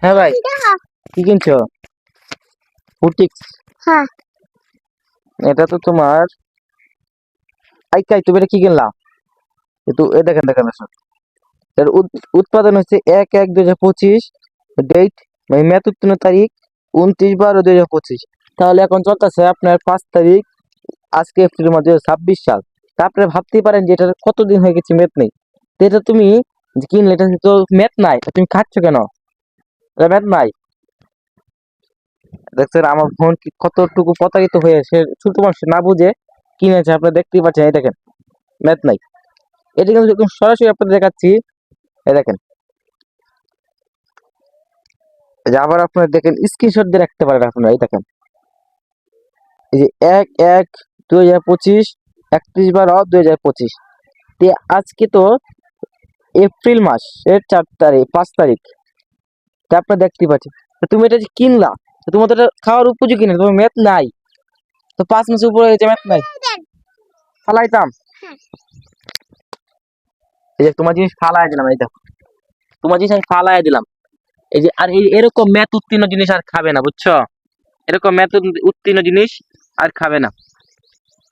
হ্যাঁ ভাই, কি কিনছো? ফুটিক্স? হ্যাঁ। এটা তো তোমার তুমি এটা কি কিনলা? এ দেখেন দেখেন আসুন। এর উৎপাদন হচ্ছে 1/1/2025, ডেট মানে মেয়াদ উত্তীর্ণ তারিখ 29/12/2025। তাহলে এখন চলতেছে আপনার 5 তারিখ, আজকে এপ্রিল মাস 2026 সাল। তা আপনারা ভাবতেই পারেন যে এটা কতদিন হয়ে গেছে, মেয়াদ নেই। তো এটা তুমি যে কিনলে, এটা তো মেয়াদ নাই, তা তুমি খাচ্ছ কেন? এটা মেয়াদ নাই। দেখছেন আমার ফোন কি কতটুকু প্রতারিত হয়েছে, ছোট মানুষ না বুঝে কিনেছে, আপনারা দেখতেই পাচ্ছেন। এই দেখেন, ম্যাথ নাই। এটা কিন্তু একদম সরাসরি আপনাদের দেখাচ্ছি। এই দেখেন, এই যে আবার আপনারা দেখেন, স্ক্রিনশট দিয়ে রাখতে পারেন আপনারা। এই দেখেন, এই যে 1/1/2025, 31/12/2025। আজকে তো এপ্রিল মাসের 4 তারিখ, 5 তারিখ। তা আপনারা দেখতেই পাচ্ছেন। তো তুমি এটা যে কিনলা, তো তোমার তো এটা খাওয়ার উপযোগী না, তোমার ম্যাথ নাই। তো 5 মাসের উপরে হয়েছে, ম্যাথ নাই, ফালাইতাম। এই যে তোমার জিনিস ফালাই দিলাম, এই দেখো, তোমার জিনিস আমি ফালাই দিলাম। এই যে আর এরকম ম্যাথ উত্তীর্ণ জিনিস আর খাবে না, বুঝছো? এরকম ম্যাথ উত্তীর্ণ জিনিস আর খাবে না।